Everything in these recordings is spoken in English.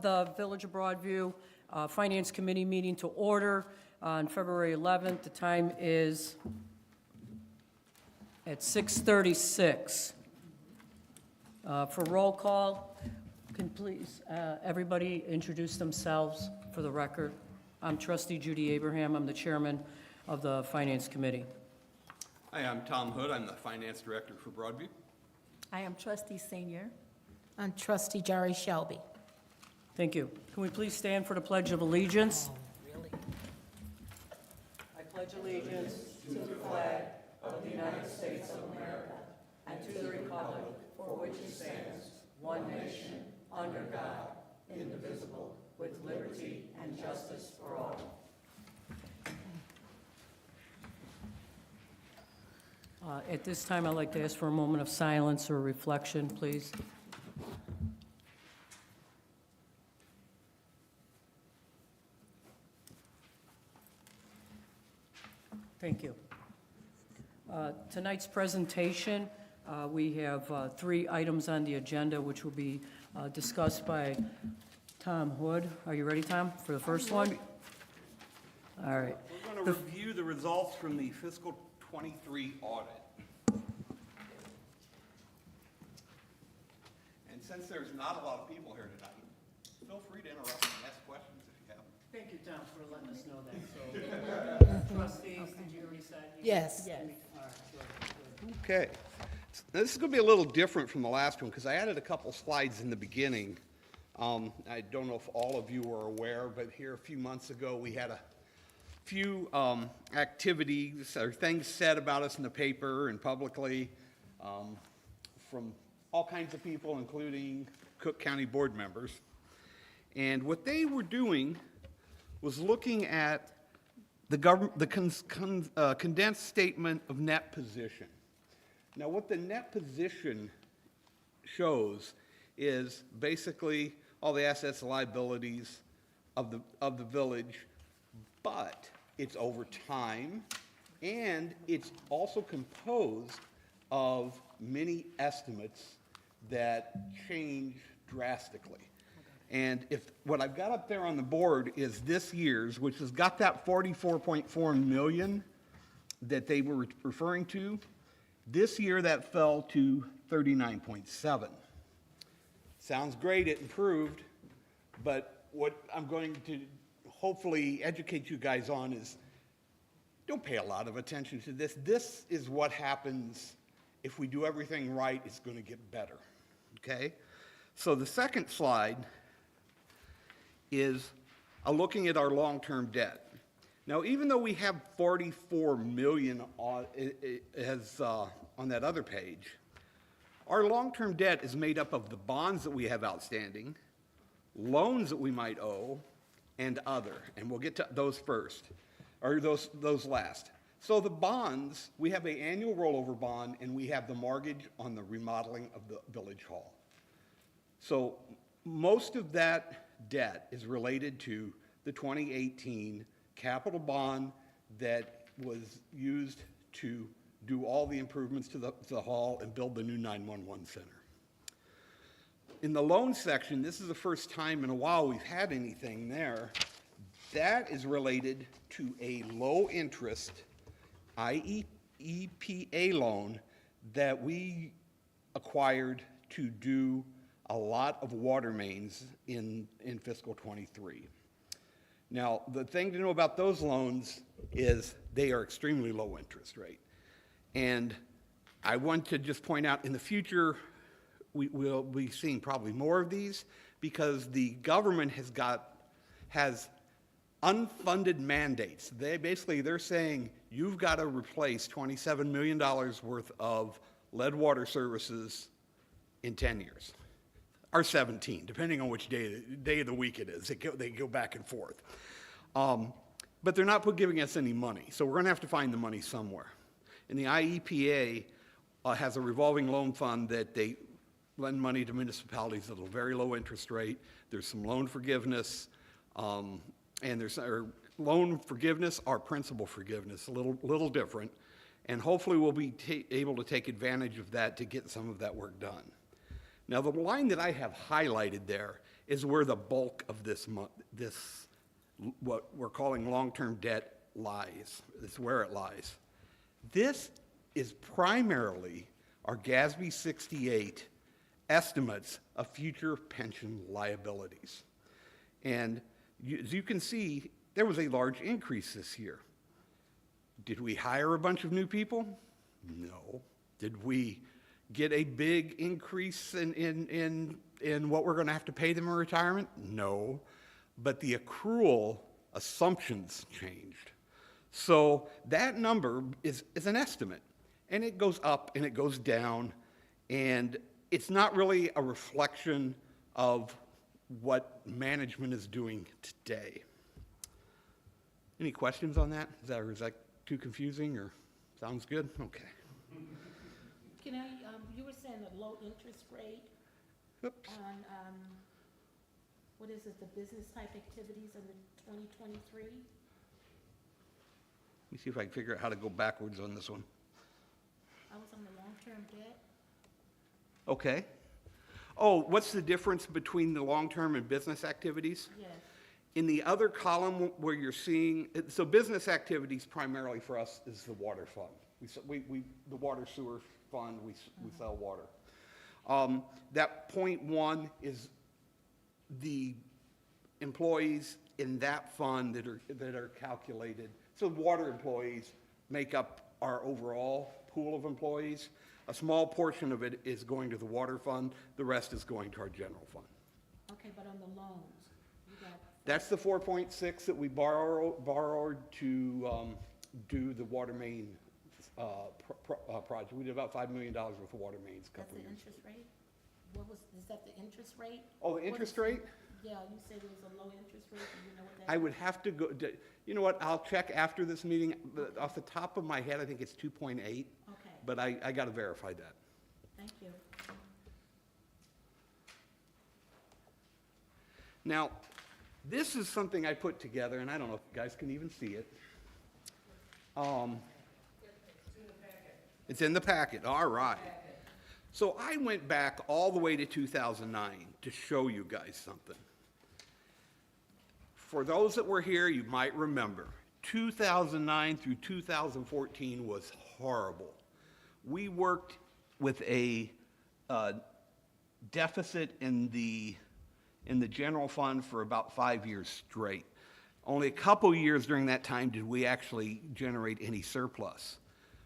The Village of Broadview Finance Committee meeting to order on February 11th. The time is at 6:36. For roll call, can please everybody introduce themselves for the record? I'm Trustee Judy Abraham. I'm the chairman of the Finance Committee. Hi, I'm Tom Hood. I'm the Finance Director for Broadview. I am Trustee Senior. I'm Trustee Jerry Shelby. Thank you. Can we please stand for the Pledge of Allegiance? I pledge allegiance to the flag of the United States of America and to the republic for which it stands, one nation, under God, indivisible, with liberty and justice for all. At this time, I'd like to ask for a moment of silence or reflection, please. Thank you. Tonight's presentation, we have 3 items on the agenda which will be discussed by Tom Hood. Are you ready, Tom, for the first one? All right. We're going to review the results from the fiscal 23 audit. And since there's not a lot of people here tonight, feel free to interrupt and ask questions if you have. Thank you, Tom, for letting us know that. So, trustees, did you already say? Yes. All right, good. Okay. Now, this is going to be a little different from the last one because I added a couple slides in the beginning. I don't know if all of you are aware, but here a few months ago we had a few activities or things said about us in the paper and publicly from all kinds of people, including Cook County board members. And what they were doing was looking at the condensed statement of net position. Now, what the net position shows is basically all the assets and liabilities of the village, but it's over time, and it's also composed of many estimates that change drastically. And if what I've got up there on the board is this year's, which has got that 44.4 million that they were referring to, this year that fell to 39.7. Sounds great, it improved, but what I'm going to hopefully educate you guys on is don't pay a lot of attention to this. This is what happens if we do everything right, it's going to get better, okay? So the second slide is looking at our long-term debt. Now, even though we have 44 million on that other page, our long-term debt is made up of the bonds that we have outstanding, loans that we might owe, and other. And we'll get to those first, or those last. So the bonds, we have an annual rollover bond, and we have the mortgage on the remodeling of the village hall. So most of that debt is related to the 2018 capital bond that was used to do all the improvements to the hall and build the new 911 center. In the loan section, this is the first time in a while we've had anything there. That is related to a low interest IEPA loan that we acquired to do a lot of water mains in fiscal 23. Now, the thing to know about those loans is they are extremely low interest rate. And I want to just point out in the future, we'll be seeing probably more of these because the government has unfunded mandates. They're saying you've got to replace $27 million worth of lead water services in 10 years. Or 17, depending on which day of the week it is. They go back and forth. But they're not giving us any money, so we're going to have to find the money somewhere. And the IEPA has a revolving loan fund that they lend money to municipalities at a very low interest rate. There's some loan forgiveness, and there's loan forgiveness or principal forgiveness, a little different. And hopefully we'll be able to take advantage of that to get some of that work done. Now, the line that I have highlighted there is where the bulk of this, what we're calling long-term debt lies. It's where it lies. This is primarily our GASB 68 estimates of future pension liabilities. And as you can see, there was a large increase this year. Did we hire a bunch of new people? No. Did we get a big increase in what we're going to have to pay them in retirement? No. But the accrual assumptions changed. So that number is an estimate, and it goes up and it goes down, and it's not really a reflection of what management is doing today. Any questions on that? Is that too confusing, or sounds good? Okay. Can I, you were saying a low interest rate Oops. on, what is it, the business type activities under 2023? Let me see if I can figure out how to go backwards on this one. I was on the long-term debt. Okay. Oh, what's the difference between the long-term and business activities? Yes. In the other column where you're seeing, so business activities primarily for us is the water fund. The water sewer fund, we sell water. That .1 is the employees in that fund that are calculated. So water employees make up our overall pool of employees. A small portion of it is going to the water fund. The rest is going to our general fund. Okay, but on the loans, you got, That's the 4.6 that we borrowed to do the water main project. We did about $5 million worth of water mains a that's couple the of years. interest rate? Is that the interest rate? Oh, the interest rate? Yeah, you said there was a low interest rate, do you know what that is? I would have to go, you know what, I'll check after this meeting. But off the top of my head, I think it's 2.8, Okay, but I got to verify that. thank you. Now, this is something I put together, and I don't know if you guys can even see it. It's in the packet, all right. So I went back all the way to 2009 to show you guys something. For those that were here, you might remember, 2009 through 2014 was horrible. We worked with a deficit in the general fund for about 5 years straight. Only a couple years during that time did we actually generate any surplus.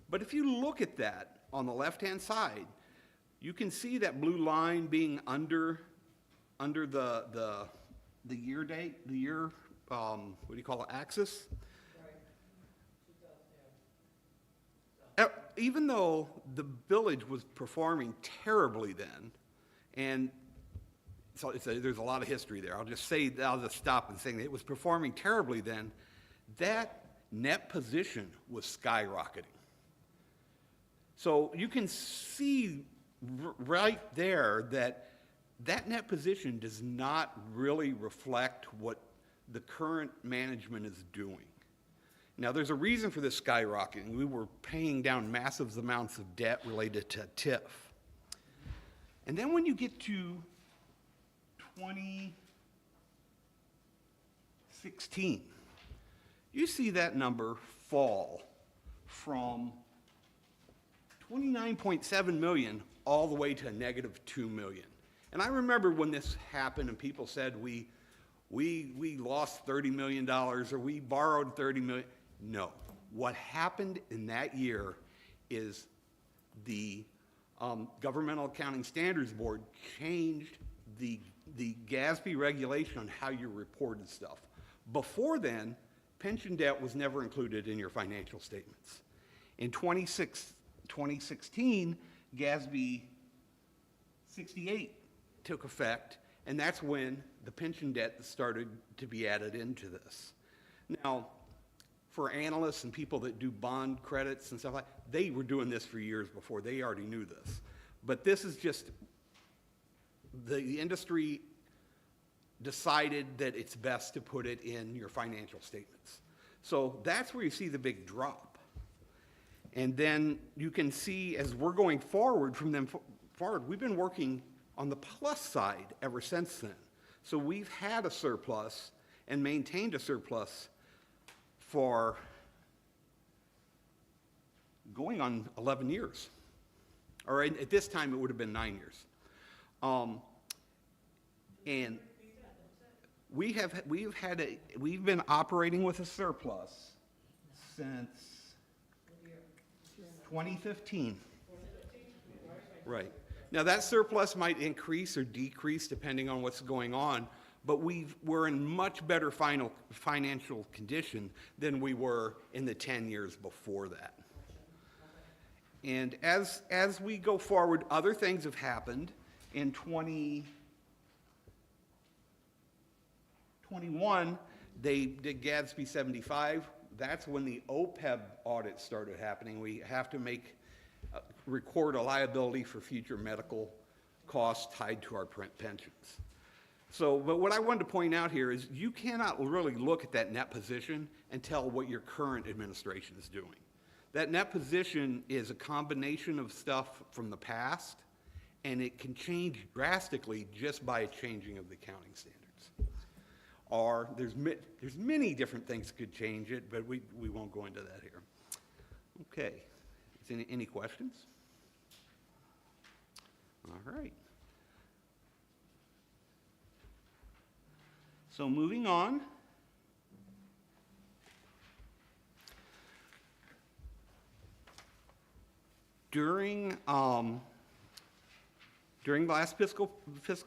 But if you look at that on the left-hand side, you can see that blue line being under the year date, the year, what do you call it, axis? Even though the village was performing terribly then, and so there's a lot of history there. I'll just stop and say that it was performing terribly then. That net position was skyrocketing. So you can see right there that net position does not really reflect what the current management is doing. Now, there's a reason for this skyrocketing. We were paying down massive amounts of debt related to TIF. And then when you get to 2016, you see that number fall from 29.7 million all the way to -2 million. And I remember when this happened and people said we lost $30 million or we borrowed $30 million. No. What happened in that year is the Governmental Accounting Standards Board changed the GASB regulation on how you reported stuff. Before then, pension debt was never included in your financial statements. In 2016, GASB 68 took effect, and that's when the pension debt started to be added into this. Now, for analysts and people that do bond credits and stuff like that, they were doing this for years before. They already knew this. But this is just, the industry decided that it's best to put it in your financial statements. So that's where you see the big drop. And then you can see as we're going forward from them forward, we've been working on the plus side ever since then. So we've had a surplus and maintained a surplus for going on 11 years. Or at this time, it would have been 9 years. And we've been operating with a surplus since 2015. Right. Now, that surplus might increase or decrease depending on what's going on, but we're in much better financial condition than we were in the 10 years before that. And as we go forward, other things have happened. In 2021, they did GASB 75. That's when the OPEB audit started happening. We have to record a liability for future medical costs tied to our pensions. So, but what I wanted to point out here is you cannot really look at that net position and tell what your current administration is doing. That net position is a combination of stuff from the past, and it can change drastically just by a changing of the accounting standards. Or there's many different things that could change it, but we won't go into that here. Okay, is any questions? All right. So moving on. During the last fiscal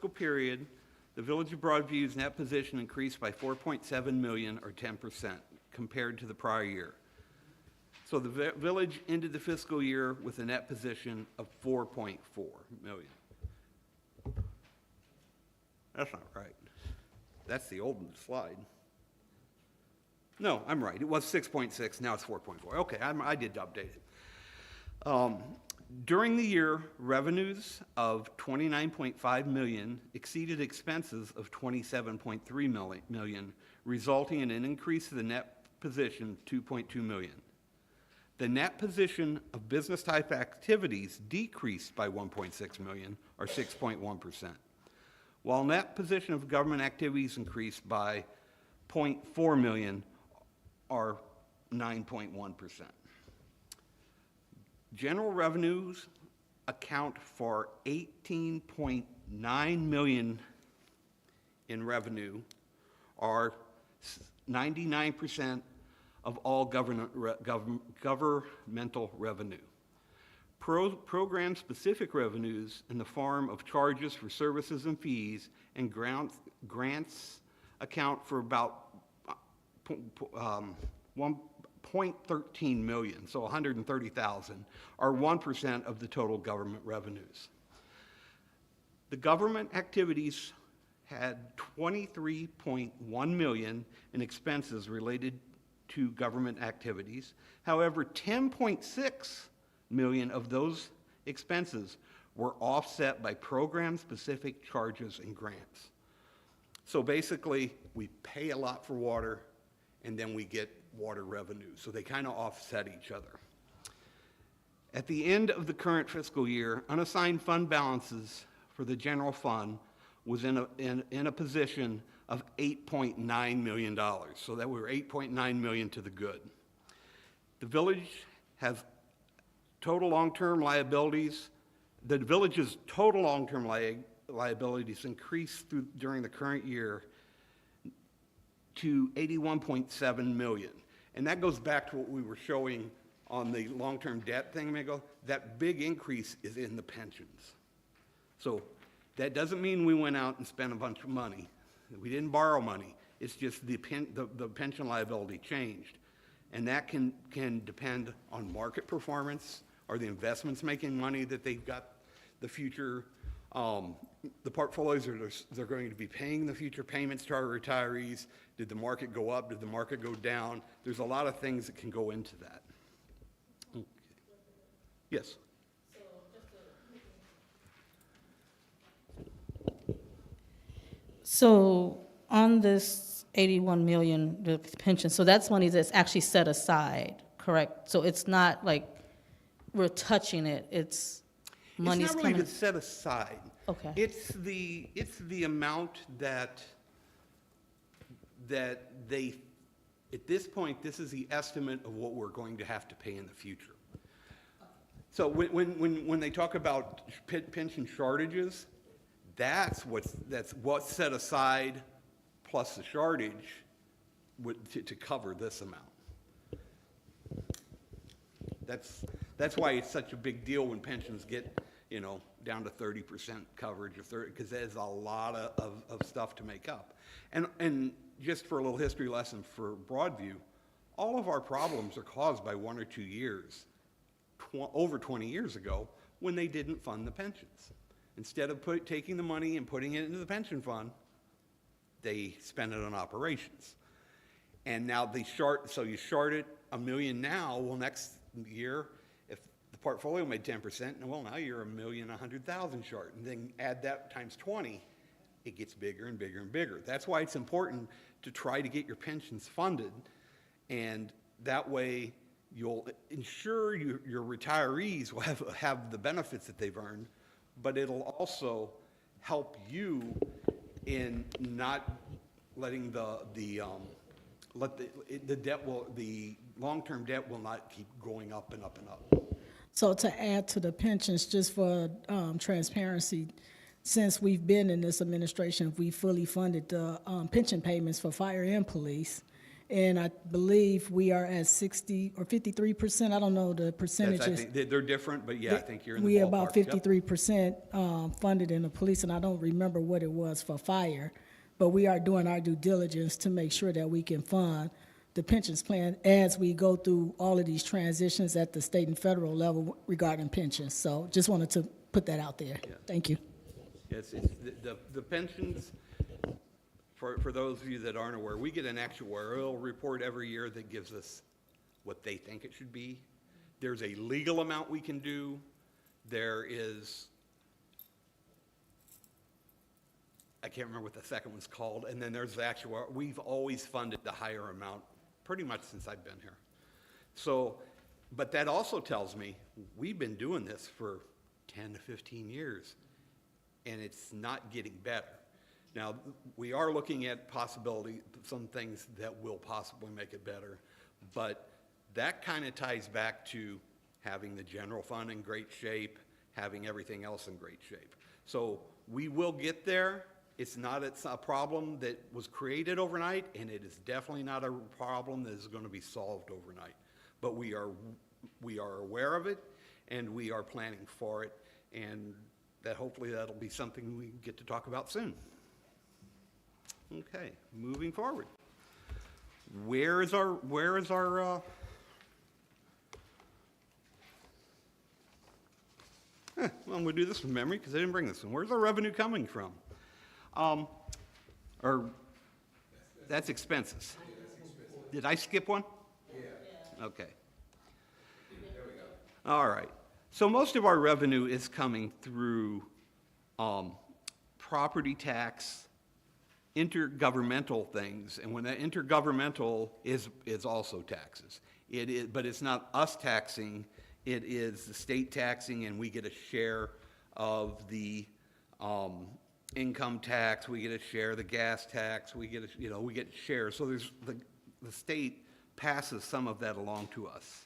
period, the Village of Broadview's net position increased by $4.7 million or 10% compared to the prior year. So the village ended the fiscal year with a net position of $4.4 million. That's not right. That's the old slide. No, I'm right. It was 6.6, now it's 4.4. Okay, I did update it. During the year, revenues of $29.5 million exceeded expenses of $27.3 million, resulting in an increase of the net position $2.2 million. The net position of business type activities decreased by $1.6 million, or 6.1%, while net position of government activities increased by $0.4 million, or 9.1%. General revenues account for $18.9 million in revenue, or 99% of all governmental revenue. Program-specific revenues in the form of charges for services and fees and grants account for about 1.13 million, so 130,000, or 1% of the total government revenues. The government activities had $23.1 million in expenses related to government activities. However, $10.6 million of those expenses were offset by program-specific charges and grants. So basically, we pay a lot for water, and then we get water revenue. So they kind of offset each other. At the end of the current fiscal year, unassigned fund balances for the general fund was in a position of $8.9 million. So that we were $8.9 million to the good. The village has total long-term liabilities. The village's total long-term liabilities increased during the current year to $81.7 million. And that goes back to what we were showing on the long-term debt thing a minute ago. That big increase is in the pensions. So that doesn't mean we went out and spent a bunch of money. We didn't borrow money. It's just the pension liability changed. And that can depend on market performance. Are the investments making money that they've got the future, the portfolios they're going to be paying the future payments to our retirees? Did the market go up? Did the market go down? There's a lot of things that can go into that. Okay. Yes? So on this 81 million, the pension, so that's money that's actually set aside, correct? So it's not like we're touching it, it's money's It's not really coming. to set aside. Okay. It's the amount that they, at this point, this is the estimate of what we're going to have to pay in the future. So when they talk about pension shortages, that's what's set aside plus the shortage to cover this amount. That's why it's such a big deal when pensions get, down to 30% coverage of 30, because there's a lot of stuff to make up. And just for a little history lesson for Broadview, all of our problems are caused by 1 or 2 years, over 20 years ago, when they didn't fund the pensions. Instead of taking the money and putting it into the pension fund, they spend it on operations. And now so you short it $1 million now, well, next year, if the portfolio made 10%, well, now you're $1,100,000 short. And then add that times 20, it gets bigger and bigger and bigger. That's why it's important to try to get your pensions funded, and that way you'll ensure your retirees will have the benefits that they've earned, but it'll also help you in not letting the long-term debt will not keep going up and up and up. So to add to the pensions, just for transparency, since we've been in this administration, we fully funded the pension payments for fire and police. And I believe we are at 60 or 53%. I don't know the I percentages. think they're different, but yeah, I think you're in the We are ballpark. about Yep. 53% funded in the police, and I don't remember what it was for fire. But we are doing our due diligence to make sure that we can fund the pensions plan as we go through all of these transitions at the state and federal level regarding pensions. So just wanted to put that out there. Yeah. Thank you. It's the pensions, for those of you that aren't aware, we get an actuarial report every year that gives us what they think it should be. There's a legal amount we can do. There is, I can't remember what the second one's called, and then there's the actual, we've always funded the higher amount pretty much since I've been here. So, but that also tells me we've been doing this for 10 to 15 years, and it's not getting better. Now, we are looking at possibility, some things that will possibly make it better, but that kind of ties back to having the general fund in great shape, having everything else in great shape. So we will get there. It's a problem that was created overnight, and it is definitely not a problem that is going to be solved overnight. But we are aware of it, and we are planning for it, and that hopefully that'll be something we get to talk about soon. Okay, moving forward. Where is our well, I'm gonna do this from memory because I didn't bring this one. Where's our revenue coming from? Or that's expenses. Did I skip one? Yeah. Okay. There we go. All right. So most of our revenue is coming through property tax, intergovernmental things, and when that intergovernmental is also taxes. It is, but it's not us taxing, it is the state taxing, and we get a share of the income tax, we get a share of the gas tax, we get we get shares. So there's the state passes some of that along to us.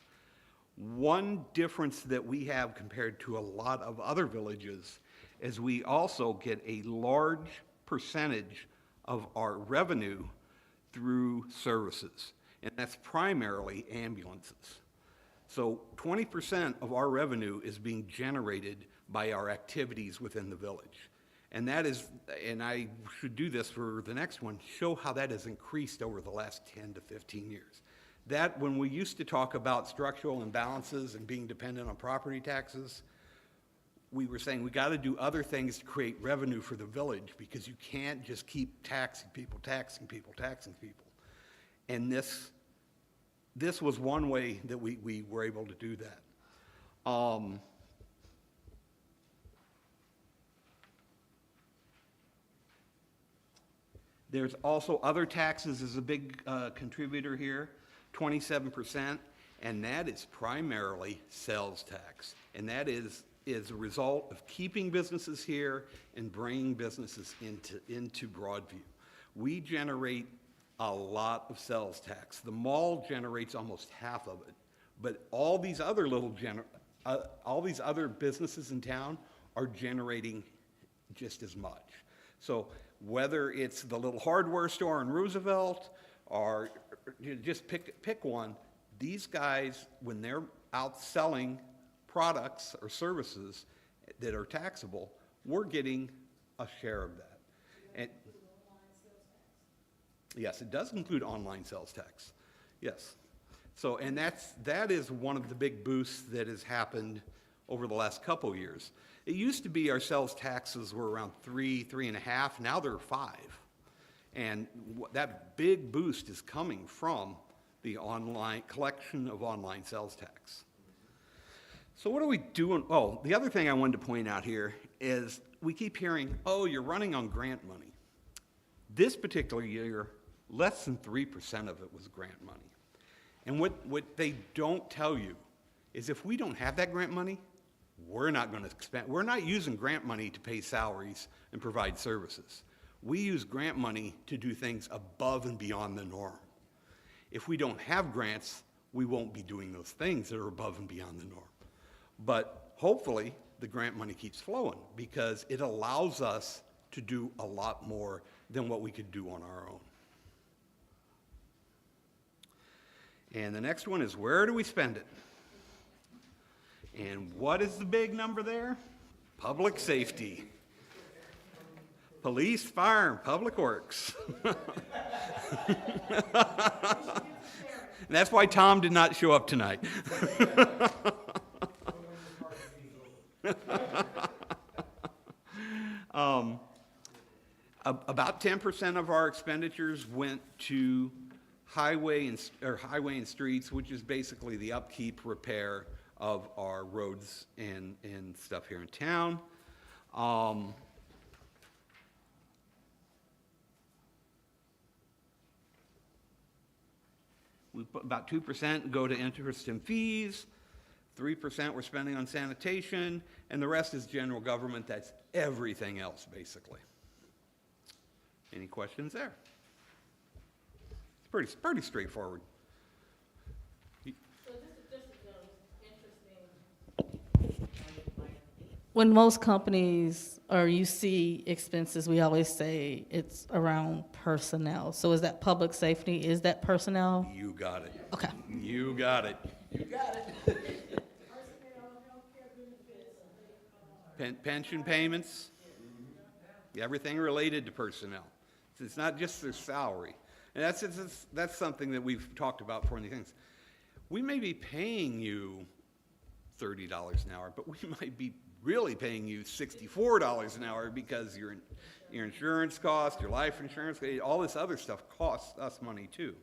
One difference that we have compared to a lot of other villages is we also get a large percentage of our revenue through services, and that's primarily ambulances. So 20% of our revenue is being generated by our activities within the village. And that is, and I should do this for the next one, show how that has increased over the last 10 to 15 years. That, when we used to talk about structural imbalances and being dependent on property taxes, we were saying we got to do other things to create revenue for the village, because you can't just keep taxing people. And this was one way that we were able to do that. There's also other taxes is a big contributor here, 27%, and that is primarily sales tax. And that is is a result of keeping businesses here and bringing businesses into Broadview. We generate a lot of sales tax. The mall generates almost half of it, but all these other all these other businesses in town are generating just as much. So whether it's the little hardware store in Roosevelt or just pick one, these guys, when they're out selling products or services that are taxable, we're getting a share of that. And yes, it does include online sales tax. Yes. So, and that is one of the big boosts that has happened over the last couple of years. It used to be our sales taxes were around 3.5, now they're 5. And that big boost is coming from the online collection of online sales tax. So what are we doing? Oh, the other thing I wanted to point out here is we keep hearing, oh, you're running on grant money. This particular year, less than 3% of it was grant money. And what they don't tell you is if we don't have that grant money, we're not going to expend, we're not using grant money to pay salaries and provide services. We use grant money to do things above and beyond the norm. If we don't have grants, we won't be doing those things that are above and beyond the norm. But hopefully, the grant money keeps flowing because it allows us to do a lot more than what we could do on our own. And the next one is, where do we spend it? And what is the big number there? Public safety. Police, fire, and public works. And that's why Tom did not show up tonight. About 10% of our expenditures went to highway and streets, which is basically the upkeep, repair of our roads and stuff here in town. We put about 2% go to interest and fees, 3% we're spending on sanitation, and the rest is general government. That's everything else, basically. Any questions there? It's pretty straightforward. So this is interesting. When most companies, or you see expenses, we always say it's around personnel. So is that public safety? Is that personnel? You got it. Okay. You got it. You got it. Pension payments, everything related to personnel. It's not just their salary. And that's something that we've talked about before in these things. We may be paying you $30 an hour, but we might be really paying you $64 an hour because your insurance costs, your life insurance, all this other stuff costs us money too.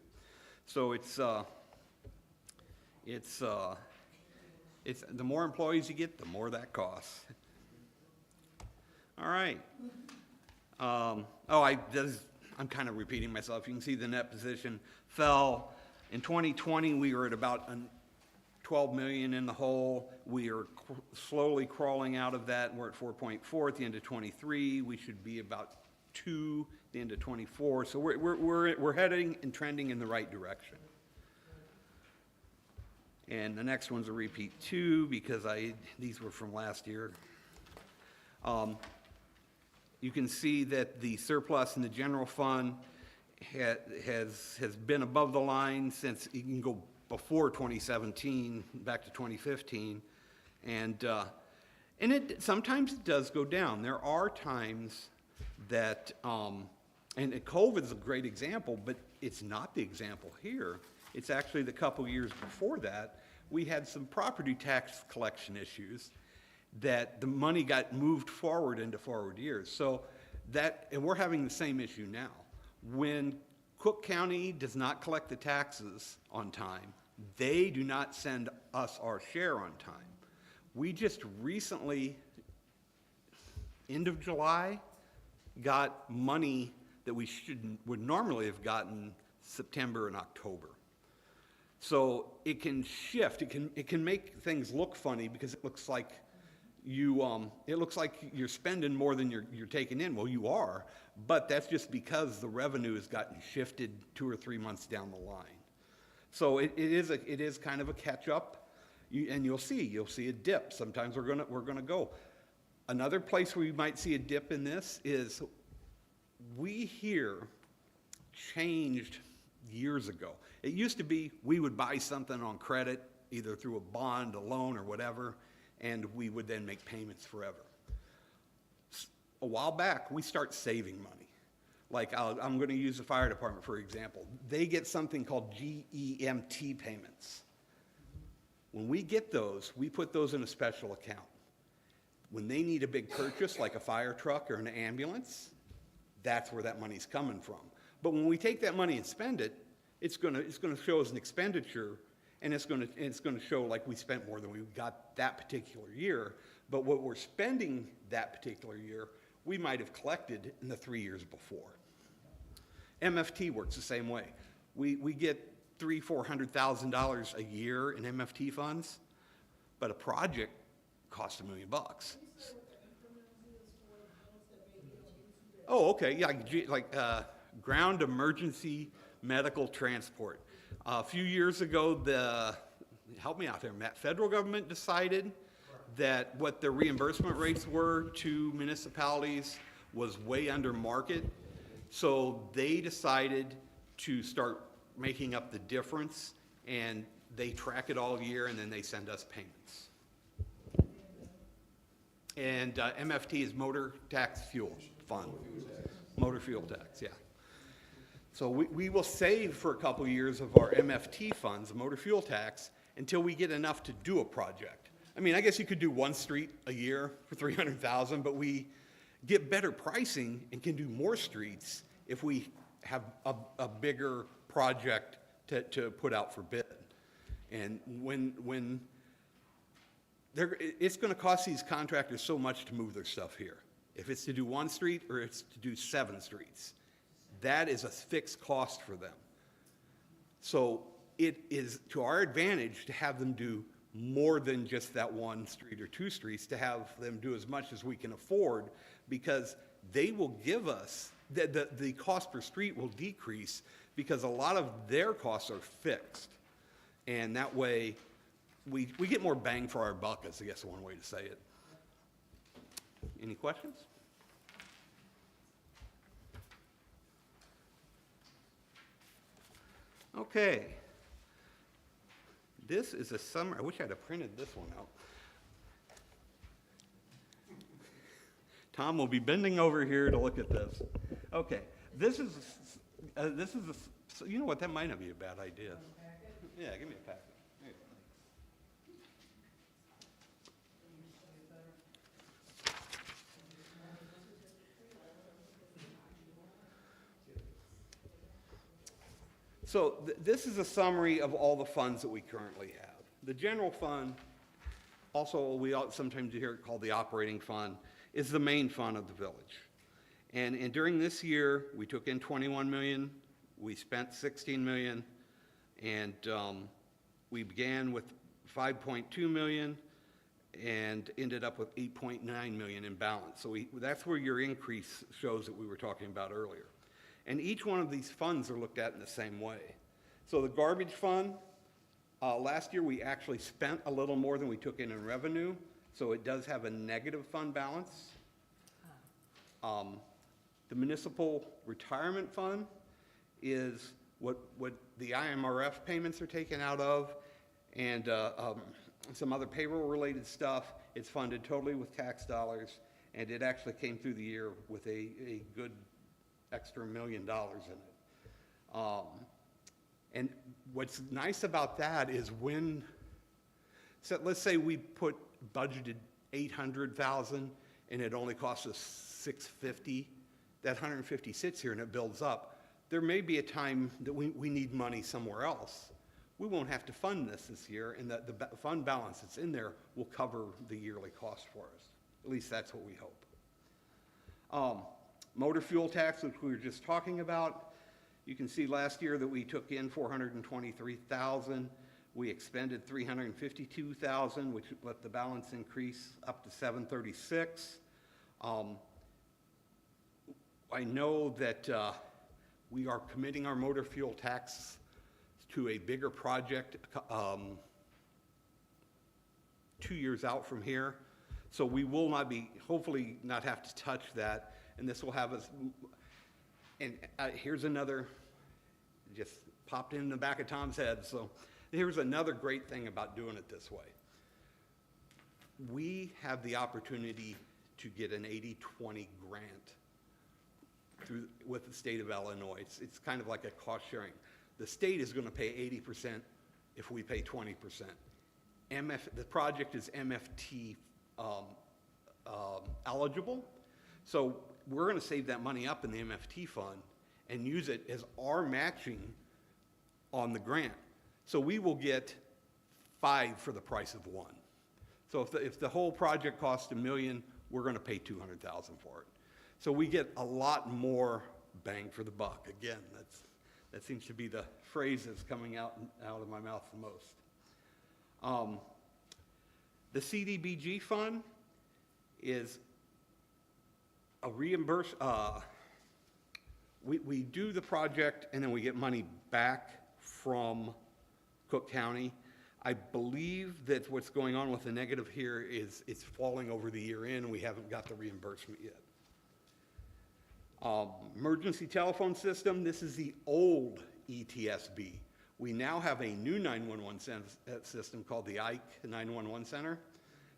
So it's the more employees you get, the more that costs. All right. I'm kind of repeating myself. You can see the net position fell. In 2020, we were at about 12 million in the hole. We are slowly crawling out of that. We're at 4.4 at the end of 23. We should be about 2 at the end of 24. So we're heading and trending in the right direction. And the next one's a repeat too, because these were from last year. You can see that the surplus in the general fund has been above the line since, you can go before 2017, back to 2015. And sometimes it does go down. There are times that, and COVID's a great example, but it's not the example here. It's actually the couple years before that, we had some property tax collection issues that the money got moved forward into forward years. So and we're having the same issue now. When Cook County does not collect the taxes on time, they do not send us our share on time. We just recently, end of July, got money that we would normally have gotten September and October. So it can shift, it can make things look funny because it looks like it looks like you're spending more than you're taking in. Well, you are, but that's just because the revenue has gotten shifted 2 or 3 months down the line. So it is kind of a catch-up, and you'll see a dip. Sometimes we're gonna go. Another place where you might see a dip in this is we here changed years ago. It used to be we would buy something on credit, either through a bond, a loan, or whatever, and we would then make payments forever. A while back, we start saving money. Like I'm going to use the fire department, for example. They get something called GEMT payments. When we get those, we put those in a special account. When they need a big purchase, like a fire truck or an ambulance, that's where that money's coming from. But when we take that money and spend it, it's going to show as an expenditure, and it's going to show like we spent more than we got that particular year. But what we're spending that particular year, we might have collected in the 3 years before. MFT works the same way. We get $300,000-$400,000 a year in MFT funds, but a project costs $1 million. Oh, okay, yeah, like ground emergency medical transport. A few years ago, help me out here, Matt, federal government decided that what the reimbursement rates were to municipalities was way under market. So they decided to start making up the difference, and they track it all year, and then they send us payments. And MFT is Motor Tax Fuel Fund. Motor Fuel Tax, yeah. So we will save for a couple years of our MFT funds, motor fuel tax, until we get enough to do a project. I mean, I guess you could do one street a year for $300,000, but we get better pricing and can do more streets if we have a bigger project to put out for bid. And when it's going to cost these contractors so much to move their stuff here. If it's to do one street or it's to do 7 streets, that is a fixed cost for them. So it is to our advantage to have them do more than just that 1 street or 2 streets, to have them do as much as we can afford, because they will give us, the cost per street will decrease because a lot of their costs are fixed. And that way, we get more bang for our buck, is I guess one way to say it. Any questions? Okay. This is a summary. I wish I'd have printed this one out. Tom will be bending over here to look at this. Okay. This is you know what, that might not be a bad idea. Yeah, give me a packet. Here. So this is a summary of all the funds that we currently have. The general fund, also we sometimes hear it called the operating fund, is the main fund of the village. And during this year, we took in 21 million, we spent 16 million, and we began with 5.2 million and ended up with 8.9 million in balance. So that's where your increase shows that we were talking about earlier. And each one of these funds are looked at in the same way. So the garbage fund, last year we actually spent a little more than we took in revenue, so it does have a negative fund balance. The municipal retirement fund is what the IMRF payments are taken out of, and some other payroll-related stuff. It's funded totally with tax dollars, and it actually came through the year with a good extra $1 million in it. And what's nice about that is so let's say we budgeted 800,000 and it only costs us 650, that 150 sits here and it builds up. There may be a time that we need money somewhere else. We won't have to fund this year, and the fund balance that's in there will cover the yearly cost for us. At least that's what we hope. Motor fuel tax, which we were just talking about, you can see last year that we took in 423,000. We expended $352,000, which let the balance increase up to $736,000. I know that we are committing our motor fuel tax to a bigger project 2 years out from here. So we will not be, hopefully not have to touch that, and this will have us, and here's another, just popped in the back of Tom's head, so here's another great thing about doing it this way. We have the opportunity to get an 80-20 grant with the state of Illinois. It's kind of like a cost sharing. The state is going to pay 80% if we pay 20%. The project is MFT eligible, so we're going to save that money up in the MFT fund and use it as our matching on the grant. So we will get 5 for the price of 1. So if the whole project costs $1 million, we're going to pay $200,000 for it. So we get a lot more bang for the buck. Again, that seems to be the phrase that's coming out of my mouth the most. The CDBG fund is a reimburse. We do the project and then we get money back from Cook County. I believe that what's going on with the negative here is it's falling over the year in, and we haven't got the reimbursement yet. Emergency telephone system, this is the old ETSB. We now have a new 911 system called the Ike 911 Center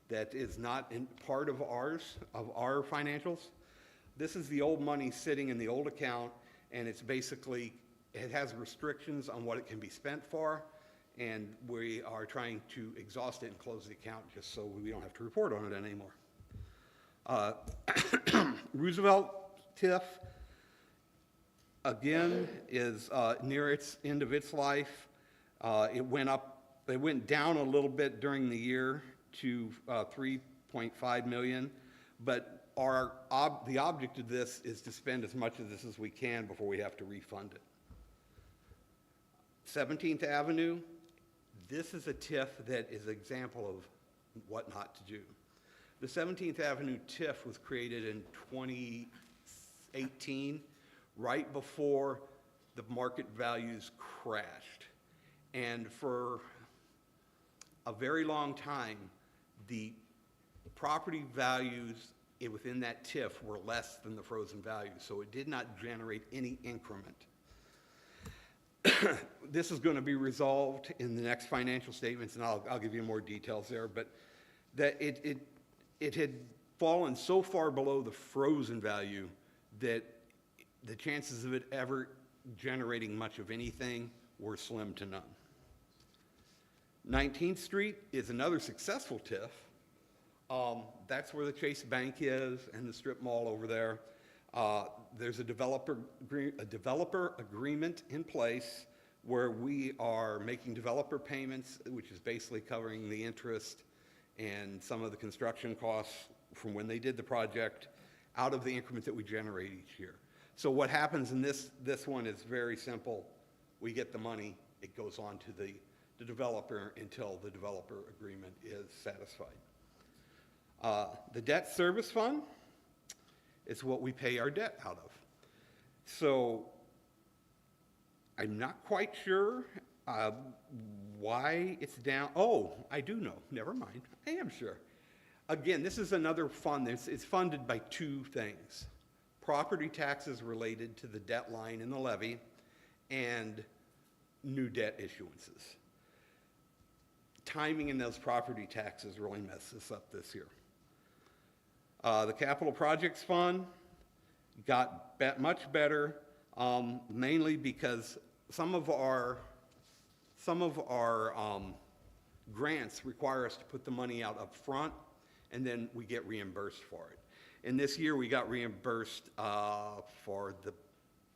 that is not part of our financials. This is the old money sitting in the old account, and it's basically, it has restrictions on what it can be spent for, and we are trying to exhaust it and close the account just so we don't have to report on it anymore. Roosevelt TIF, again, is near its end of its life. It went down a little bit during the year to 3.5 million, but the object of this is to spend as much of this as we can before we have to refund it. 17th Avenue, this is a TIF that is an example of what not to do. The 17th Avenue TIF was created in 2018, right before the market values crashed. And for a very long time, the property values within that TIF were less than the frozen value, so it did not generate any increment. This is going to be resolved in the next financial statements, and I'll give you more details there, but that it had fallen so far below the frozen value that the chances of it ever generating much of anything were slim to none. 19th Street is another successful TIF. That's where the Chase Bank is and the strip mall over there. There's a developer agreement in place where we are making developer payments, which is basically covering the interest and some of the construction costs from when they did the project out of the increment that we generate each year. So what happens in this one is very simple. We get the money, it goes on to the developer until the developer agreement is satisfied. The debt service fund is what we pay our debt out of. So I'm not quite sure why it's down. Oh, I do know. Never mind. I am sure. Again, this is another fund. It's funded by 2 things. Property taxes related to the debt line in the levy and new debt issuances. Timing in those property taxes really messed us up this year. The Capital Projects Fund got much better, mainly because some of our grants require us to put the money out up front, and then we get reimbursed for it. And this year we got reimbursed for the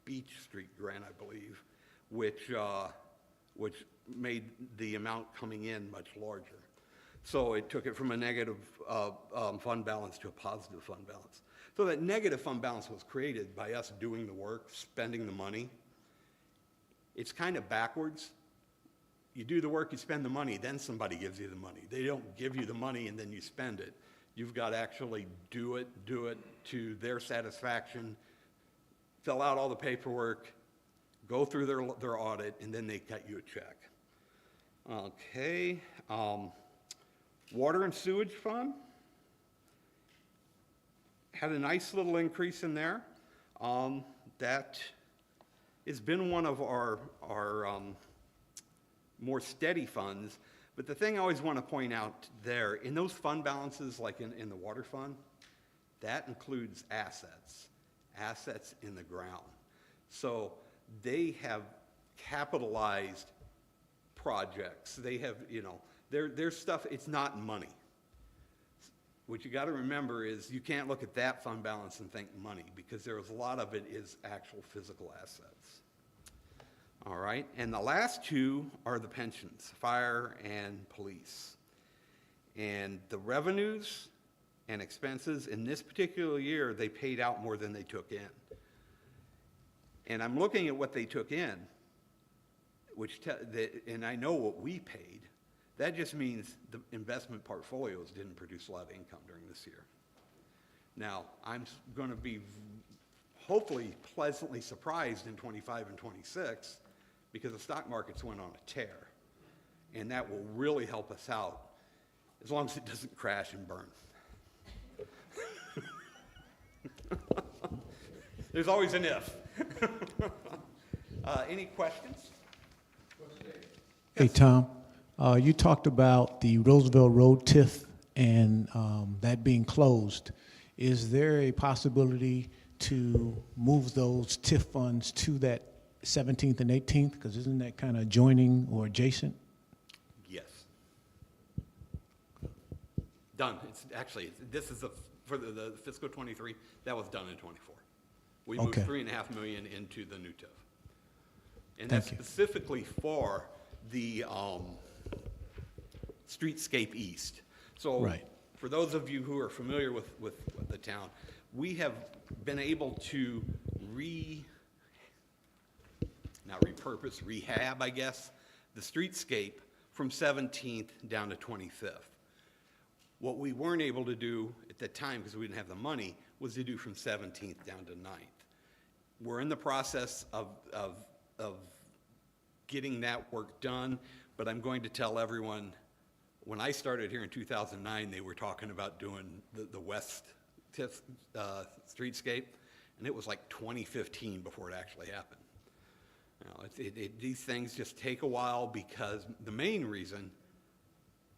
Beach Street grant, I believe, which made the amount coming in much larger. So it took it from a negative fund balance to a positive fund balance. So that negative fund balance was created by us doing the work, spending the money. It's kind of backwards. you do the work, you spend the money, then somebody gives you the money. They don't give you the money and then you spend it. You've got to actually do it to their satisfaction, fill out all the paperwork, go through their audit, and then they cut you a check. Okay, water and sewage fund had a nice little increase in there. That has been one of our more steady funds. But the thing I always want to point out there, in those fund balances, like in the water fund, that includes assets in the ground. So they have capitalized projects. They have, their stuff, it's not money. What you got to remember is you can't look at that fund balance and think money, because there's a lot of it is actual physical assets. All right, and the last two are the pensions, fire and police. And the revenues and expenses in this particular year, they paid out more than they took in. And I'm looking at what they took in, and I know what we paid. That just means the investment portfolios didn't produce a lot of income during this year. Now, I'm going to be hopefully pleasantly surprised in 25 and 26, because the stock markets went on a tear. And that will really help us out, as long as it doesn't crash and burn. There's always an if. Any questions? Hey, Tom, you talked about the Roosevelt Road TIF and that being closed. Is there a possibility to move those TIF funds to that 17th and 18th? Because isn't that kind of adjoining or adjacent? Yes. Done. This is for the fiscal 23, that was done in 24. We moved Okay. $3.5 million into the new TIF. And that's Thank you. specifically for the Streetscape East. So Right. for those of you who are familiar with the town, we have been able to rehab, I guess, the streetscape from 17th down to 25th. What we weren't able to do at the time, because we didn't have the money, was to do from 17th down to 9th. We're in the process of getting that work done, but I'm going to tell everyone, when I started here in 2009, they were talking about doing the west streetscape, and it was like 2015 before it actually happened. These things just take a while, because the main reason,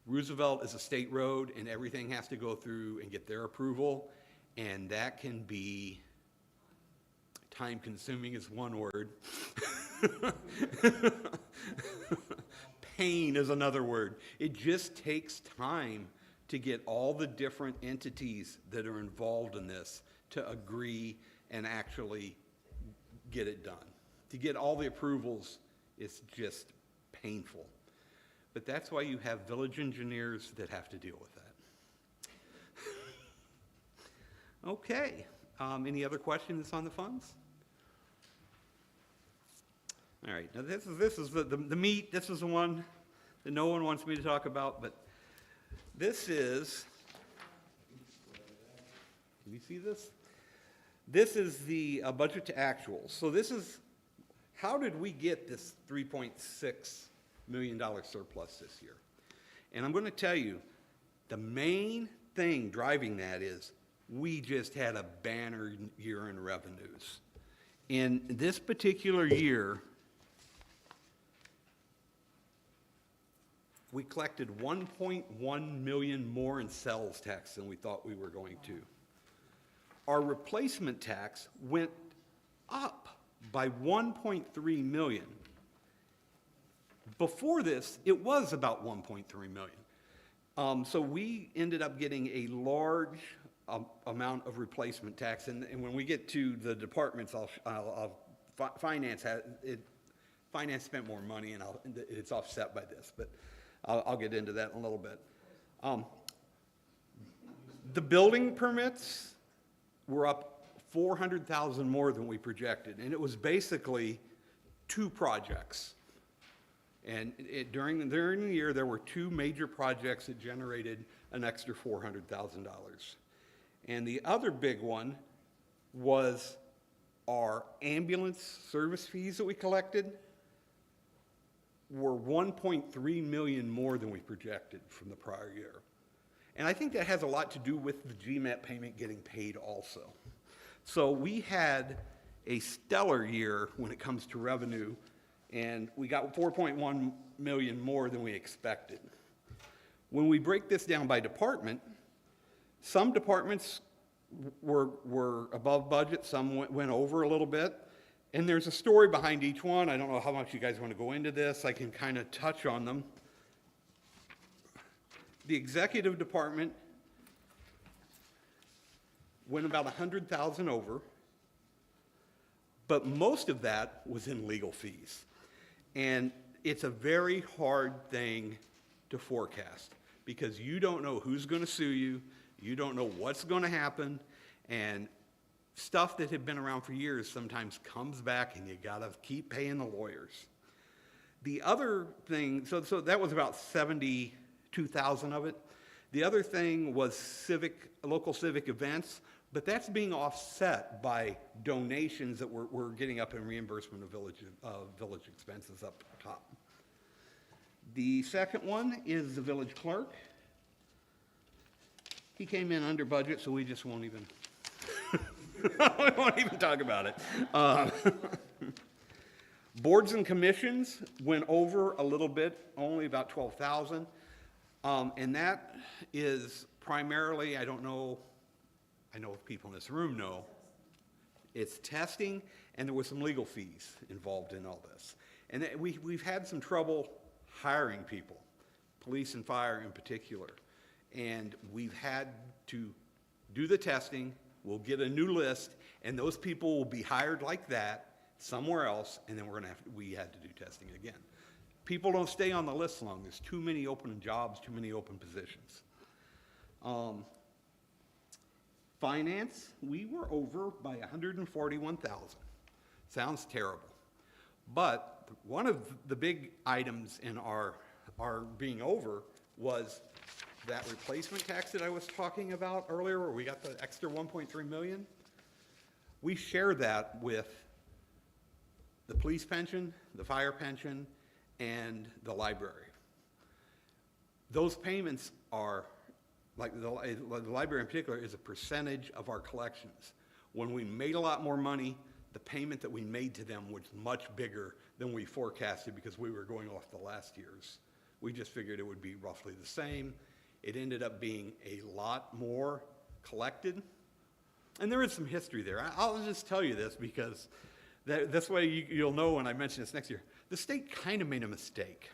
Roosevelt is a state road and everything has to go through and get their approval, and that can be time consuming is one word. Pain is another word. It just takes time to get all the different entities that are involved in this to agree and actually get it done. To get all the approvals is just painful. But that's why you have village engineers that have to deal with that. Okay, any other questions on the funds? All right, now this is the meat. This is the one that no one wants me to talk about, but this is, can you see this? This is the budget to actuals. So this is, how did we get this $3.6 million surplus this year? And I'm going to tell you, the main thing driving that is we just had a banner year in revenues. In this particular year, we collected 1.1 million more in sales tax than we thought we were going to. Our replacement tax went up by 1.3 million. Before this, it was about 1.3 million. So we ended up getting a large amount of replacement tax, and when we get to the departments, finance spent more money, and it's offset by this, but I'll get into that in a little bit. The building permits were up 400,000 more than we projected, and it was basically two projects. And during the year, there were 2 major projects that generated an extra $400,000. And the other big one was our ambulance service fees that we collected were 1.3 million more than we projected from the prior year. And I think that has a lot to do with the GMAT payment getting paid also. So we had a stellar year when it comes to revenue, and we got 4.1 million more than we expected. When we break this down by department, some departments were above budget, some went over a little bit, and there's a story behind each one. I don't know how much you guys want to go into this. I can kind of touch on them. The executive department went about 100,000 over, but most of that was in legal fees. And it's a very hard thing to forecast because you don't know who's going to sue you, you don't know what's going to happen, and stuff that had been around for years sometimes comes back and you got to keep paying the lawyers. The other thing, so that was about 72,000 of it. The other thing was local civic events, but that's being offset by donations that we're getting up in reimbursement of village expenses up top. The second one is the village clerk. He came in under budget, so we just won't even, we won't even talk about it. Boards and commissions went over a little bit, only about 12,000. And that is primarily, I know if people in this room know, it's testing, and there was some legal fees involved in all this. And we've had some trouble hiring people, police and fire in particular. And we've had to do the testing, we'll get a new list, and those people will be hired like that somewhere else, and then we had to do testing again. People don't stay on the list long. There's too many open jobs, too many open positions. Finance, we were over by 141,000. Sounds terrible. But one of the big items in our being over was that replacement tax that I was talking about earlier, where we got the extra 1.3 million. We share that with the police pension, the fire pension, and the library. Those payments are, like the library in particular, is a percentage of our collections. When we made a lot more money, the payment that we made to them was much bigger than we forecasted because we were going off the last year's. We just figured it would be roughly the same. It ended up being a lot more collected. And there is some history there. I'll just tell you this because this way you'll know when I mention this next year. The state kind of made a mistake,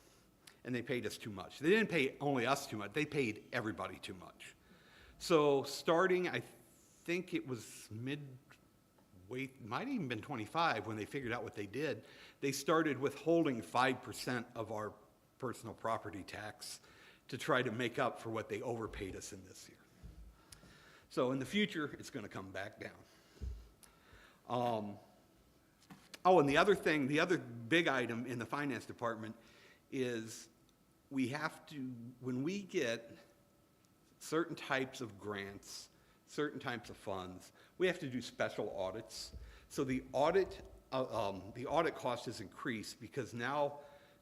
and they paid us too much. They didn't pay only us too much, they paid everybody too much. So starting, I think it was midway, might have even been 25 when they figured out what they did. They started withholding 5% of our personal property tax to try to make up for what they overpaid us in this year. So in the future, it's going to come back down. Oh, and the other thing, the other big item in the finance department is we have to, when we get certain types of grants, certain types of funds, we have to do special audits. So the audit cost has increased because now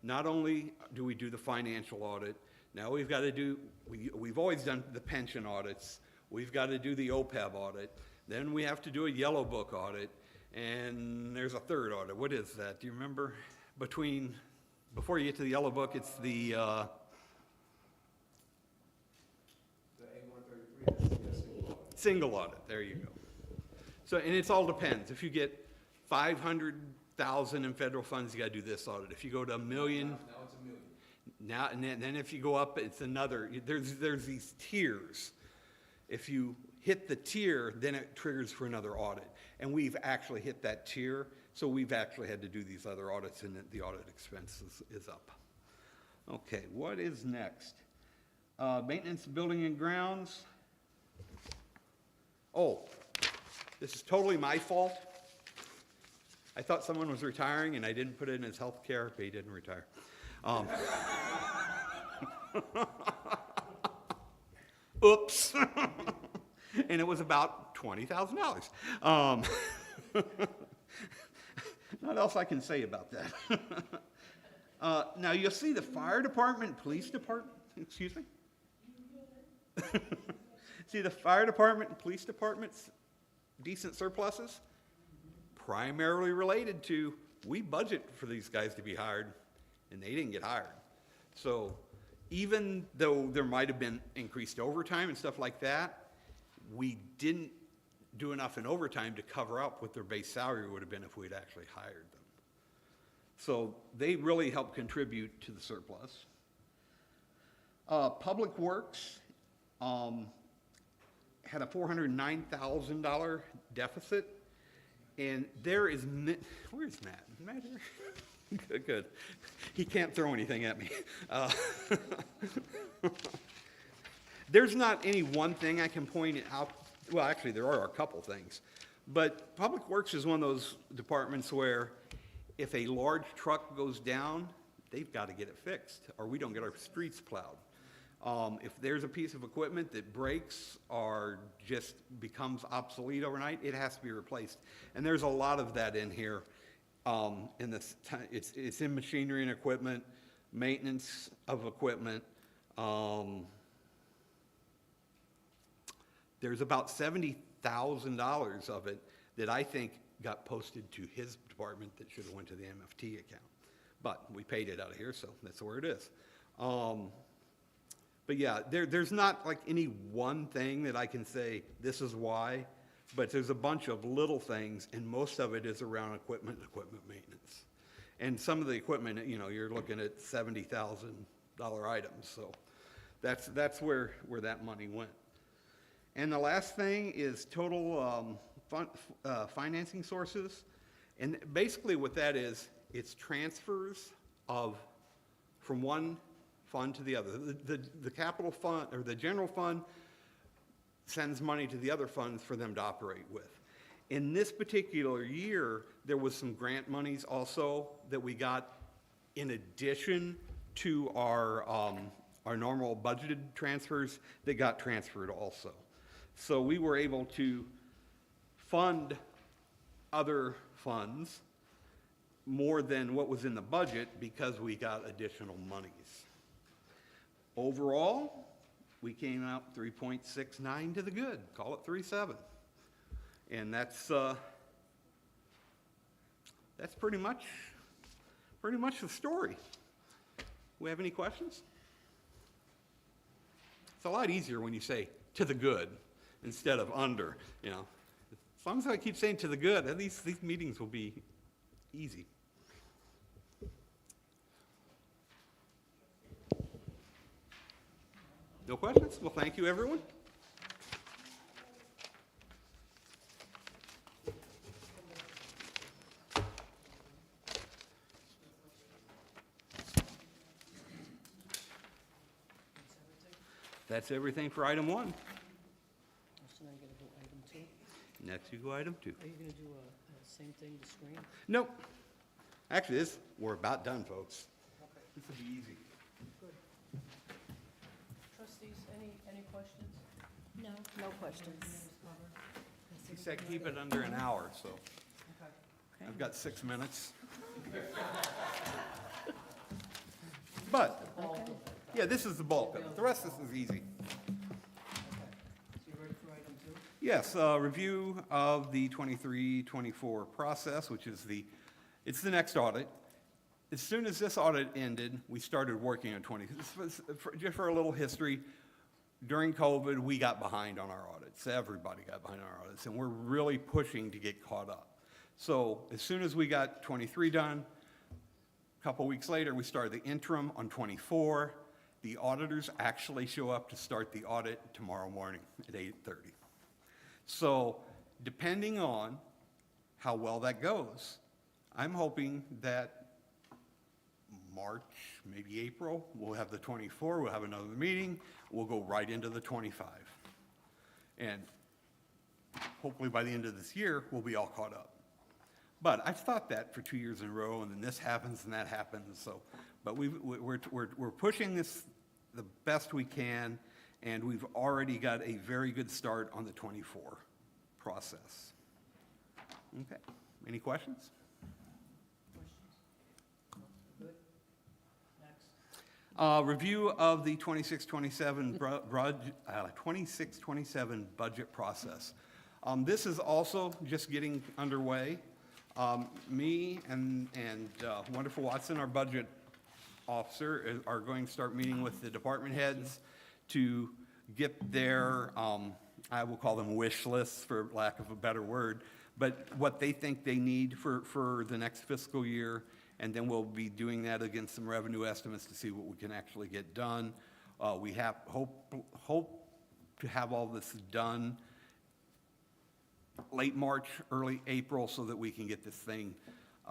not only do we do the financial audit, now we've got to do, we've always done the pension audits, we've got to do the OPEB audit, then we have to do a yellow book audit, and there's a third audit. What is that? Do you remember? Before you get to the yellow book, it's the single audit. There you go. So, and it all depends. If you get 500,000 in federal funds, you got to do this audit. If you go to $1 million, now it's $1 million. Now and then if you go up, it's another. There's these tiers. If you hit the tier, then it triggers for another audit. And we've actually hit that tier, so we've actually had to do these other audits, and the audit expense is up. Okay, what is next? Maintenance, building and grounds. Oh, this is totally my fault. I thought someone was retiring, and I didn't put it in his health care, but he didn't retire. Oops. And it was about $20,000. Not else I can say about that. Now, you'll see the fire department, police department, excuse me? See the fire department and police department's decent surpluses? Primarily related to, we budget for these guys to be hired, and they didn't get hired. So even though there might have been increased overtime and stuff like that, we didn't do enough in overtime to cover up what their base salary would have been if we'd actually hired them. So they really helped contribute to the surplus. Public Works had a $409,000 deficit, and there is, where's Matt? Matt here? Good, good. He can't throw anything at me. There's not any one thing I can point out. Well, actually, there are a couple things. But Public Works is one of those departments where if a large truck goes down, they've got to get it fixed, or we don't get our streets plowed. If there's a piece of equipment that breaks or just becomes obsolete overnight, it has to be replaced. And there's a lot of that in here. In this, it's in machinery and equipment, maintenance of equipment. There's about $70,000 of it that I think got posted to his department that should have went to the MFT account. But we paid it out of here, so that's where it is. But yeah, there's not like any one thing that I can say, this is why, but there's a bunch of little things, and most of it is around equipment and equipment maintenance. And some of the equipment, you know, you're looking at $70,000 items, so that's where that money went. And the last thing is total financing sources. And basically what that is, it's transfers from one fund to the other. The capital fund, or the general fund, sends money to the other funds for them to operate with. In this particular year, there was some grant monies also that we got in addition to our normal budgeted transfers that got transferred also. So we were able to fund other funds more than what was in the budget because we got additional monies. Overall, we came out 3.69 to the good, call it 3.7. And that's pretty much the story. We have any questions? It's a lot easier when you say to the good instead of under, you know. As long as I keep saying to the good, then these meetings will be easy. No questions? Well, thank you, everyone. That's everything for item 1. So now you're gonna do item 2? Next, you go item 2. Are you gonna do a same thing to screen? Nope. Actually, we're about done, folks. This will be easy. Good. Trustees, any questions? No. No questions. He said keep it under an hour, so Okay. I've got 6 minutes. But, yeah, this is the bulk of it. The rest of this is easy. So you ready for item 2? Yes, review of the 23-24 process, which is it's the next audit. As soon as this audit ended, we started working on just for a little history, during COVID, we got behind on our audits. Everybody got behind on our audits, and we're really pushing to get caught up. So as soon as we got 23 done, a couple weeks later, we started the interim on 24. The auditors actually show up to start the audit tomorrow morning at 8:30. So depending on how well that goes, I'm hoping that March, maybe April, we'll have the 24, we'll have another meeting, we'll go right into the 25. And hopefully by the end of this year, we'll be all caught up. But I've thought that for 2 years in a row, and then this happens and that happens, so, but we're pushing this the best we can, and we've already got a very good start on the 24 process. Okay, any questions? Review of the 26-27 budget process. This is also just getting underway. Me and Wonderful Watson, our budget officer, are going to start meeting with the department heads to get their, I will call them wish lists for lack of a better word, but what they think they need for the next fiscal year. And then we'll be doing that against some revenue estimates to see what we can actually get done. We have hope to have all this done late March, early April, so that we can get this thing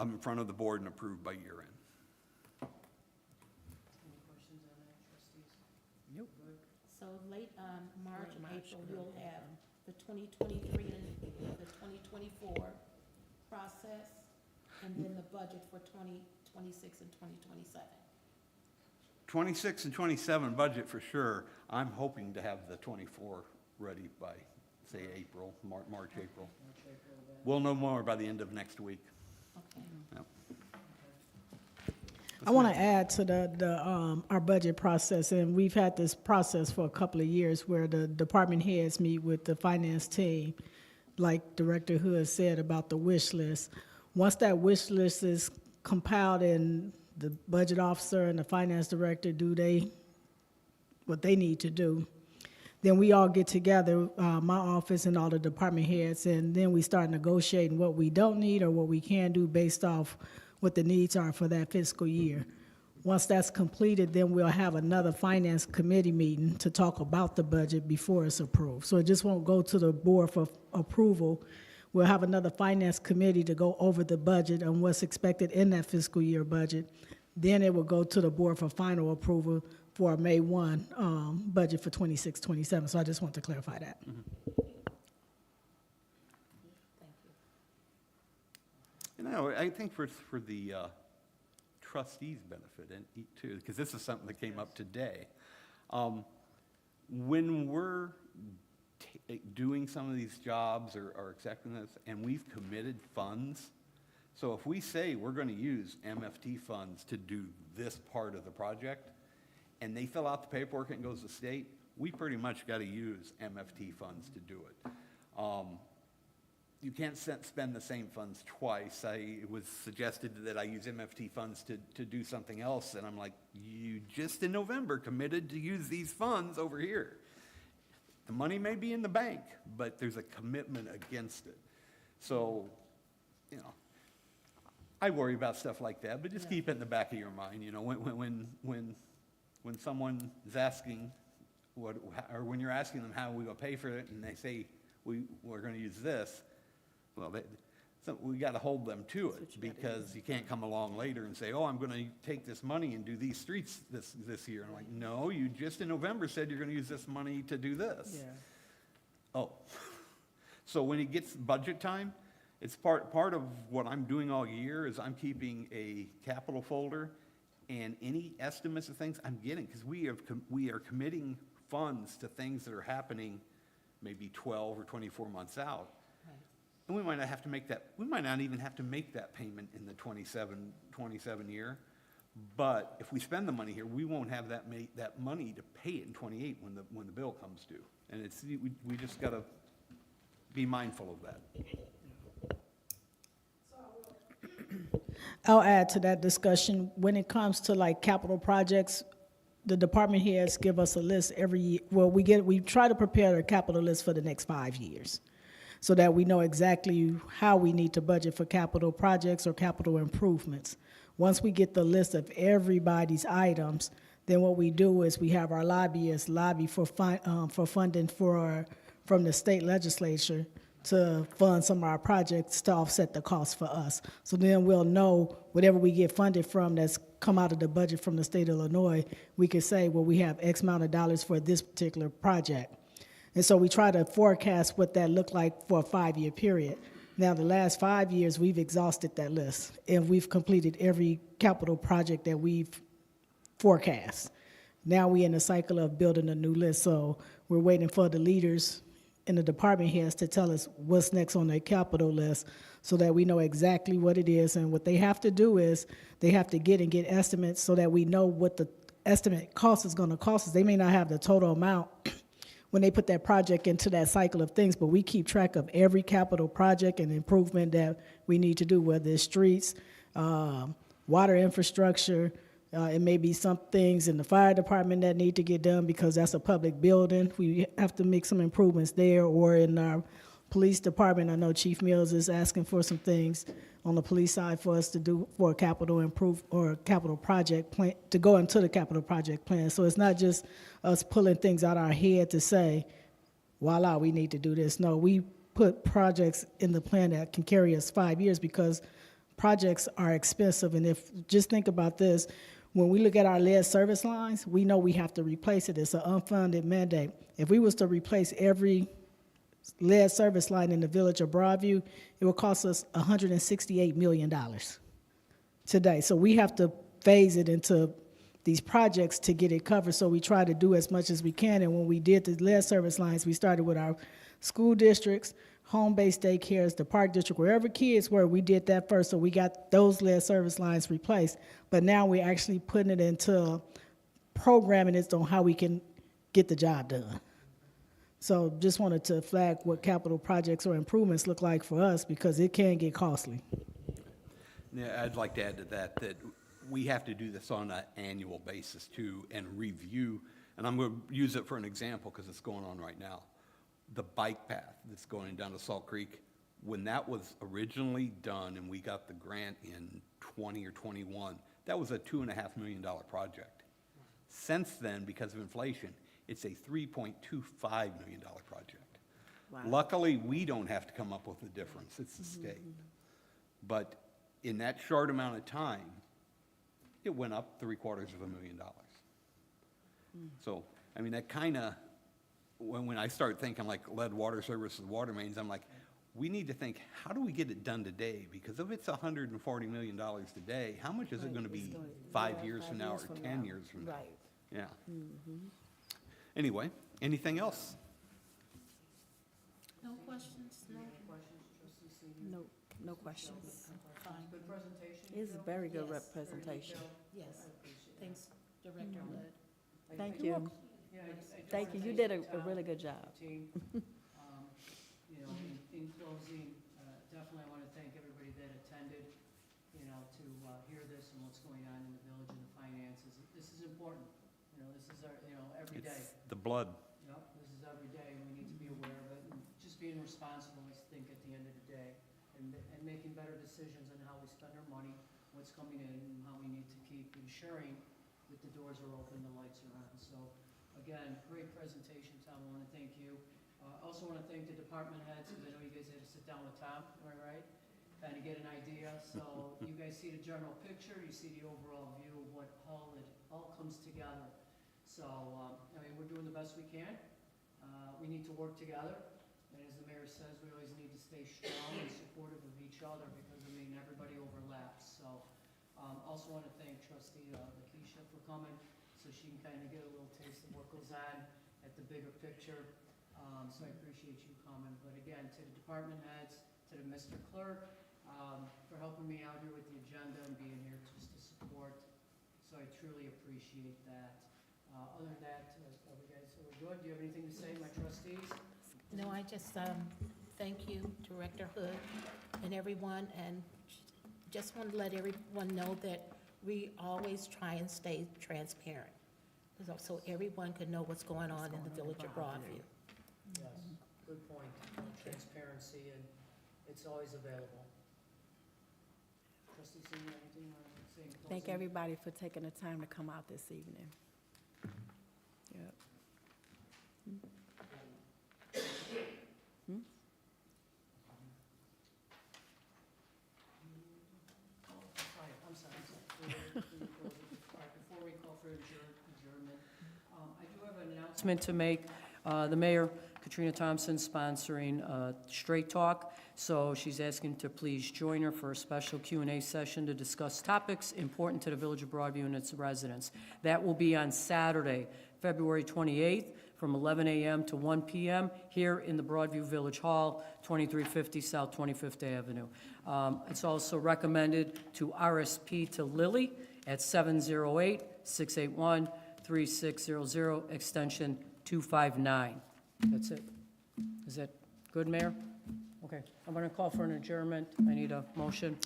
in front of the board and approved by year end. So late March and April, you'll have the 2023 and the 2024 process, and then the budget for 2026 and 2027. 26 and 27 budget for sure. I'm hoping to have the 24 ready by, say, April, March, April. We'll know more by the end of next week. Okay. Yep. I want to add to our budget process, and we've had this process for a couple of years where the department heads meet with the finance team, like Director Hood said about the wish list. Once that wish list is compiled and the budget officer and the finance director do what they need to do, then we all get together, my office and all the department heads, and then we start negotiating what we don't need or what we can do based off what the needs are for that fiscal year. Once that's completed, then we'll have another finance committee meeting to talk about the budget before it's approved. So it just won't go to the board for approval. We'll have another finance committee to go over the budget and what's expected in that fiscal year budget. Then it will go to the board for final approval for a May 1 budget for 26-27. So I just want to clarify that. And I think for the trustees' benefit and too, because this is something that came up today. When we're doing some of these jobs or accepting this, and we've committed funds, so if we say we're going to use MFT funds to do this part of the project, and they fill out the paperwork and it goes to the state, we pretty much got to use MFT funds to do it. You can't spend the same funds twice. It was suggested that I use MFT funds to do something else, and I'm like, you just in November committed to use these funds over here. The money may be in the bank, but there's a commitment against it. So, you know, I worry about stuff like that, but just keep it in the back of your mind. You know, when someone is asking or when you're asking them how we will pay for it, and they say we're going to use this, well, so we got to hold them to it, because you can't come along later and say, oh, I'm going to take this money and do these streets this year. I'm like, no, you just in November said you're going to use this money to do this. Yeah. Oh, so when it gets budget time, it's part of what I'm doing all year is I'm keeping a capital folder, and any estimates of things I'm getting, because we are committing funds to things that are happening maybe 12 or 24 months out. And we might not have to make that, we might not even have to make that payment in the 27 year. But if we spend the money here, we won't have that money to pay it in 28 when the bill comes due. And we just got to be mindful of that. I'll add to that discussion. When it comes to like capital projects, the department heads give us a list every year. Well, we try to prepare a capital list for the next 5 years, so that we know exactly how we need to budget for capital projects or capital improvements. Once we get the list of everybody's items, then what we do is we have our lobbyists lobby for funding from the state legislature to fund some of our projects to offset the cost for us. So then we'll know whatever we get funded from that's come out of the budget from the state of Illinois, we can say, well, we have X amount of dollars for this particular project. And so we try to forecast what that looked like for a 5-year period. Now, the last 5 years, we've exhausted that list, and we've completed every capital project that we've forecast. Now we're in the cycle of building a new list, so we're waiting for the leaders and the department heads to tell us what's next on their capital list so that we know exactly what it is. And what they have to do is they have to get estimates so that we know what the estimate cost is gonna cost us. They may not have the total amount when they put that project into that cycle of things, but we keep track of every capital project and improvement that we need to do, whether it's streets, water infrastructure. It may be some things in the fire department that need to get done because that's a public building. We have to make some improvements there, or in our police department. I know Chief Mills is asking for some things on the police side for us to do for a capital capital project plan, to go into the capital project plan. So it's not just us pulling things out our head to say, voila, we need to do this. No, we put projects in the plan that can carry us 5 years because projects are expensive. And just think about this, when we look at our lead service lines, we know we have to replace it. It's an unfunded mandate. If we was to replace every lead service line in the village of Broadview, it would cost us $168 million today. So we have to phase it into these projects to get it covered. So we try to do as much as we can. And when we did the lead service lines, we started with our school districts, home-based daycares, the park district, wherever kids were, we did that first. So we got those lead service lines replaced. But now we're actually putting it into programming it on how we can get the job done. So just wanted to flag what capital projects or improvements look like for us because it can get costly. Yeah, I'd like to add to that we have to do this on an annual basis too and review, and I'm going to use it for an example because it's going on right now. The bike path that's going down to Salt Creek, when that was originally done and we got the grant in 20 or 21, that was a $2.5 million project. Since then, because of inflation, it's a $3.25 million project. Luckily, we don't have to come up with the difference, it's the state. But in that short amount of time, it went up $750,000. So, I mean, that kind of, when I start thinking like lead water services, water mains, I'm like, we need to think, how do we get it done today? Because if it's $140 million today, how much is it going to be 5 years from now or 10 years from now? Right. Yeah. Anyway, anything else? No questions? No? No questions. Fine. Good presentation. It's a very good Yes. representation. Yes. Thanks, Director Hood. Thank you. Yeah, Thank you. You did a really good job. Team. You know, in closing, definitely I want to thank everybody that attended, you know, to hear this and what's going on in the village and the finances. This is important. You know, this is our, you know, every day. It's the blood. Yep, this is every day, and we need to be aware of it, and just being responsible, I think, at the end of the day, and making better decisions on how we spend our money, what's coming in, and how we need to keep ensuring that the doors are open, the lights are on. So, again, great presentation, Tom, I want to thank you. I also want to thank the department heads, because I know you guys had to sit down with Tom, am I right? Kind of get an idea, so you guys see the general picture, you see the overall view of what it all comes together. So, I mean, we're doing the best we can. We need to work together. And as the mayor says, we always need to stay strong and supportive of each other because, I mean, everybody overlaps. So, also want to thank Trustee Lakeisha for coming so she can kind of get a little taste of what goes on at the bigger picture. So I appreciate you coming. But again, to the department heads, to the Mr. Clerk, for helping me out here with the agenda and being here just to support. So I truly appreciate that. Other than that, are we good? Do you have anything to say, my trustees? No, I just, thank you, Director Hood and everyone, and just want to let everyone know that we always try and stay transparent, so everyone can know what's going on in the village of Broadview. Yes, good point. Transparency, and it's always available. Trustee, see anything you want to say in Thank closing? everybody for taking the time to come out this evening. Yep. I'm sorry. All right, before we call for adjournment, I do have an announcement to make. The mayor Katrina Thompson sponsoring Straight Talk, so she's asking to please join her for a special Q&A session to discuss topics important to the Village of Broadview and its residents. That will be on Saturday, February 28th, from 11 a.m. to 1 p.m. here in the Broadview Village Hall, 2350 South 25th Avenue. It's also recommended to RSP to Lily at 708-681-3600, extension 259. That's it. Is that good, Mayor? Okay, I'm going to call for an adjournment. I need a motion.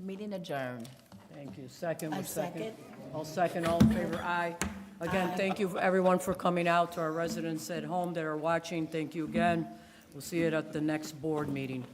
Meeting adjourned. Thank you. Second, I with second. second. All second, all in favor, aye. Again, thank you, everyone, for coming out. To our residents at home that are watching, thank you again. We'll see you at the next board meeting.